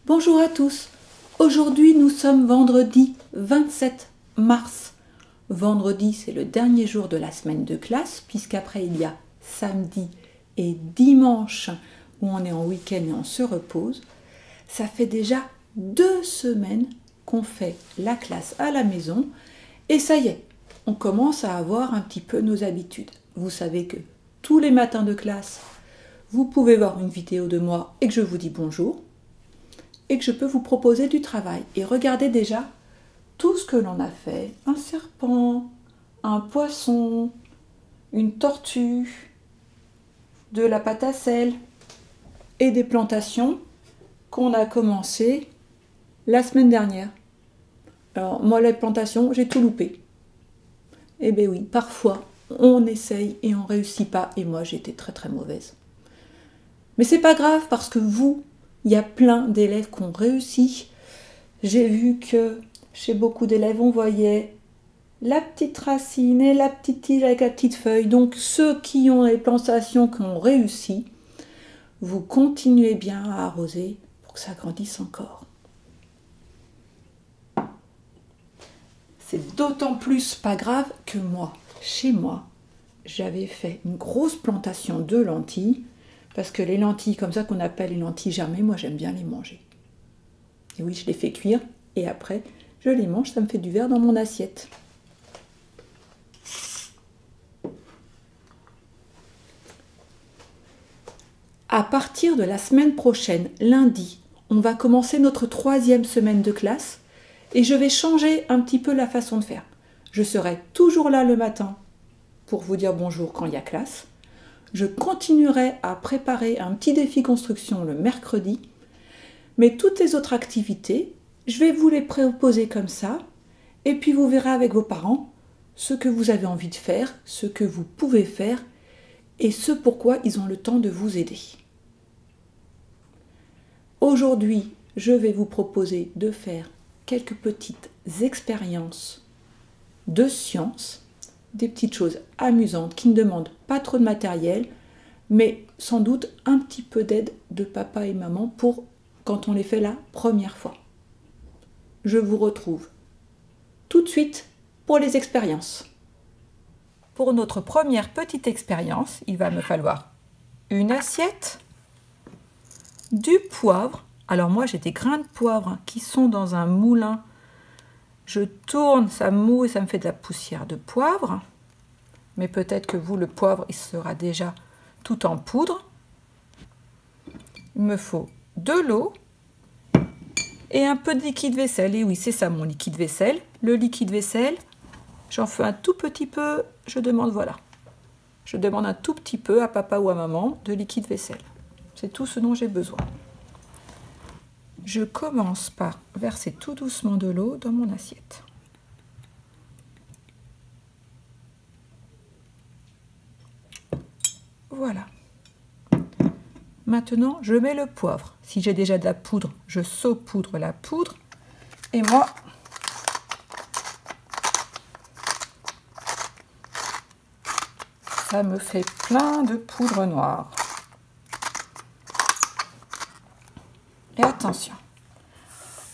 Bonjour à tous. Aujourd'hui, nous sommes vendredi 27 mars. Vendredi, c'est le dernier jour de la semaine de classe, puisqu'après, il y a samedi et dimanche où on est en week-end et on se repose. Ça fait déjà 2 semaines qu'on fait la classe à la maison et ça y est, on commence à avoir un petit peu nos habitudes. Vous savez que tous les matins de classe, vous pouvez voir une vidéo de moi et que je vous dis bonjour et que je peux vous proposer du travail. Et regardez déjà tout ce que l'on a fait. Un serpent, un poisson, une tortue, de la pâte à sel et des plantations qu'on a commencé la semaine dernière. Alors moi les plantations, j'ai tout loupé. Eh bien oui, parfois on essaye et on ne réussit pas et moi j'étais très très mauvaise. Mais c'est pas grave parce que vous, il y a plein d'élèves qui ont réussi. J'ai vu que chez beaucoup d'élèves on voyait la petite racine et la petite tige avec la petite feuille. Donc ceux qui ont les plantations qui ont réussi, vous continuez bien à arroser pour que ça grandisse encore. C'est d'autant plus pas grave que moi, chez moi, j'avais fait une grosse plantation de lentilles, parce que les lentilles comme ça qu'on appelle les lentilles germées, moi j'aime bien les manger. Et oui, je les fais cuire et après je les mange, ça me fait du verre dans mon assiette. À partir de la semaine prochaine, lundi, on va commencer notre 3e semaine de classe et je vais changer un petit peu la façon de faire. Je serai toujours là le matin pour vous dire bonjour quand il y a classe. Je continuerai à préparer un petit défi construction le mercredi, mais toutes les autres activités, je vais vous les proposer comme ça et puis vous verrez avec vos parents ce que vous avez envie de faire, ce que vous pouvez faire et ce pourquoi ils ont le temps de vous aider. Aujourd'hui, je vais vous proposer de faire quelques petites expériences de science, des petites choses amusantes qui ne demandent pas trop de matériel, mais sans doute un petit peu d'aide de papa et maman pour quand on les fait la première fois. Je vous retrouve tout de suite pour les expériences. Pour notre première petite expérience, il va me falloir une assiette, du poivre. Alors moi j'ai des grains de poivre qui sont dans un moulin. Je tourne, ça moue et ça me fait de la poussière de poivre. Mais peut-être que vous, le poivre, il sera déjà tout en poudre. Il me faut de l'eau et un peu de liquide vaisselle. Et oui, c'est ça mon liquide vaisselle. Le liquide vaisselle, j'en fais un tout petit peu. Je demande un tout petit peu à papa ou à maman de liquide vaisselle. C'est tout ce dont j'ai besoin. Je commence par verser tout doucement de l'eau dans mon assiette. Voilà. Maintenant, je mets le poivre. Si j'ai déjà de la poudre, je saupoudre la poudre. Et moi, ça me fait plein de poudre noire. Et attention,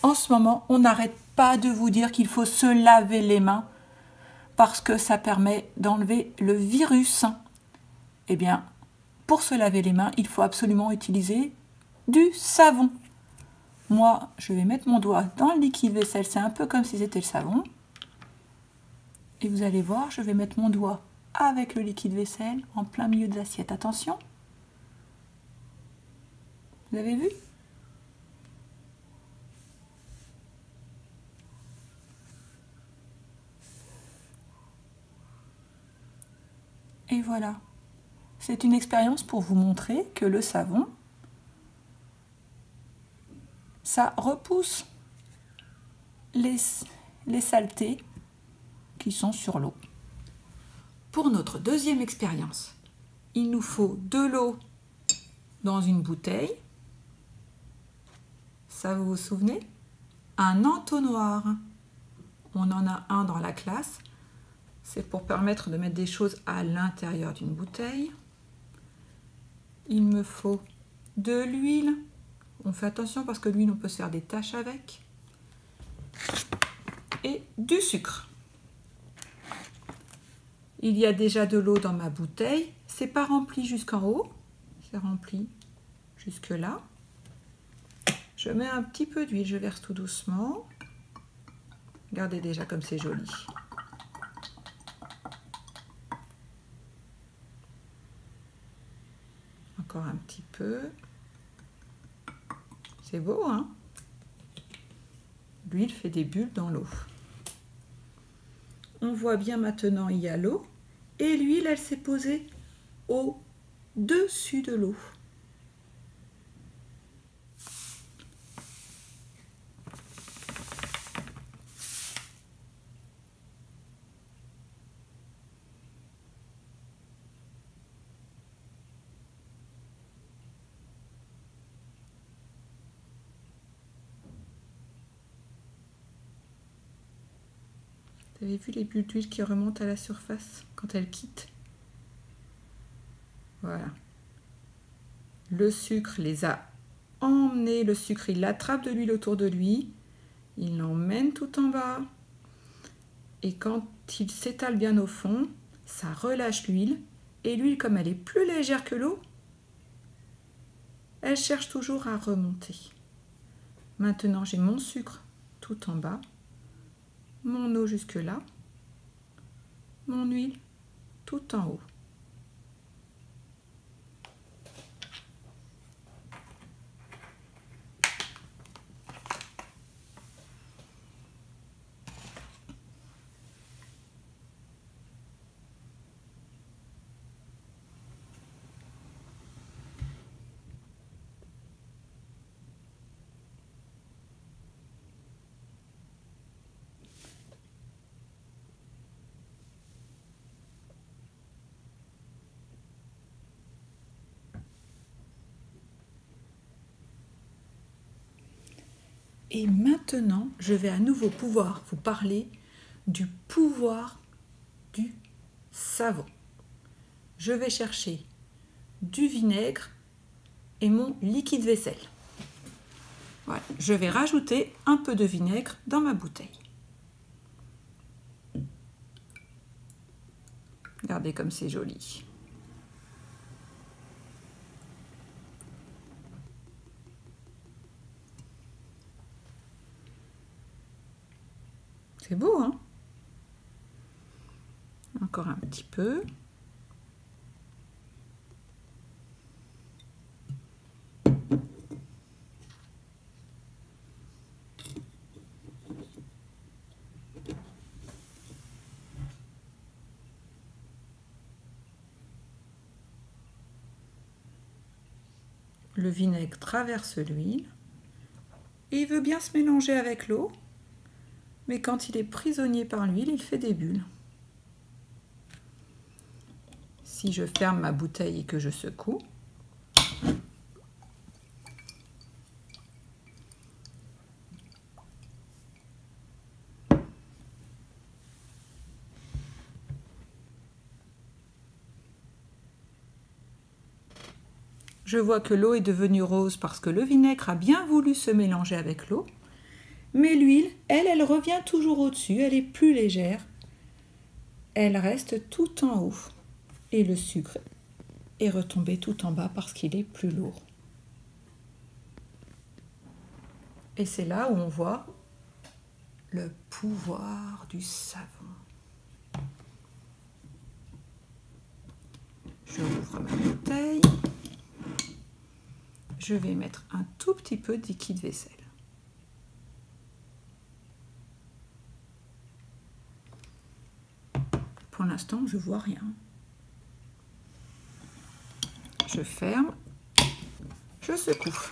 en ce moment, on n'arrête pas de vous dire qu'il faut se laver les mains parce que ça permet d'enlever le virus. Eh bien, pour se laver les mains, il faut absolument utiliser du savon. Moi, je vais mettre mon doigt dans le liquide vaisselle, c'est un peu comme si c'était le savon. Et vous allez voir, je vais mettre mon doigt avec le liquide vaisselle en plein milieu de l'assiette. Attention. Vous avez vu ? Et voilà. C'est une expérience pour vous montrer que le savon, ça repousse les saletés qui sont sur l'eau. Pour notre deuxième expérience, il nous faut de l'eau dans une bouteille. Ça, vous vous souvenez ? Un entonnoir. On en a un dans la classe. C'est pour permettre de mettre des choses à l'intérieur d'une bouteille. Il me faut de l'huile. On fait attention parce que l'huile, on peut se faire des taches avec. Et du sucre. Il y a déjà de l'eau dans ma bouteille. C'est pas rempli jusqu'en haut. C'est rempli jusque là. Je mets un petit peu d'huile, je verse tout doucement. Regardez déjà comme c'est joli. Encore un petit peu. C'est beau, hein? L'huile fait des bulles dans l'eau. On voit bien maintenant, il y a l'eau. Et l'huile, elle s'est posée au-dessus de l'eau. Vous avez vu les bulles d'huile qui remontent à la surface quand elles quittent? Voilà. Le sucre les a emmenés. Le sucre, il attrape de l'huile autour de lui. Il l'emmène tout en bas. Et quand il s'étale bien au fond, ça relâche l'huile. Et l'huile, comme elle est plus légère que l'eau, elle cherche toujours à remonter. Maintenant, j'ai mon sucre tout en bas. Mon eau jusque là, mon huile tout en haut. Et maintenant, je vais à nouveau pouvoir vous parler du pouvoir du savon. Je vais chercher du vinaigre et mon liquide vaisselle. Voilà, je vais rajouter un peu de vinaigre dans ma bouteille. Regardez comme c'est joli. C'est beau, hein? Encore un petit peu. Le vinaigre traverse l'huile et il veut bien se mélanger avec l'eau, mais quand il est prisonnier par l'huile, il fait des bulles. Si je ferme ma bouteille et que je secoue, je vois que l'eau est devenue rose parce que le vinaigre a bien voulu se mélanger avec l'eau. Mais l'huile, elle revient toujours au-dessus, elle est plus légère. Elle reste tout en haut. Et le sucre est retombé tout en bas parce qu'il est plus lourd. Et c'est là où on voit le pouvoir du savon. Je ouvre ma bouteille. Je vais mettre un tout petit peu de liquide vaisselle. Pour l'instant, je vois rien. Je ferme, je secoue.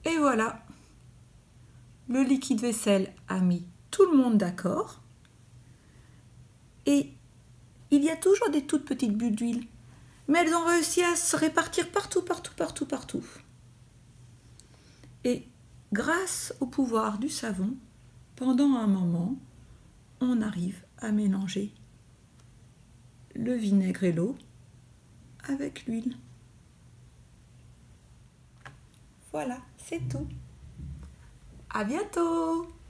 Et voilà, le liquide vaisselle a mis tout le monde d'accord. Et il y a toujours des toutes petites bulles d'huile, mais elles ont réussi à se répartir partout. Et grâce au pouvoir du savon, pendant un moment, on arrive à mélanger le vinaigre et l'eau avec l'huile. Voilà, c'est tout. À bientôt!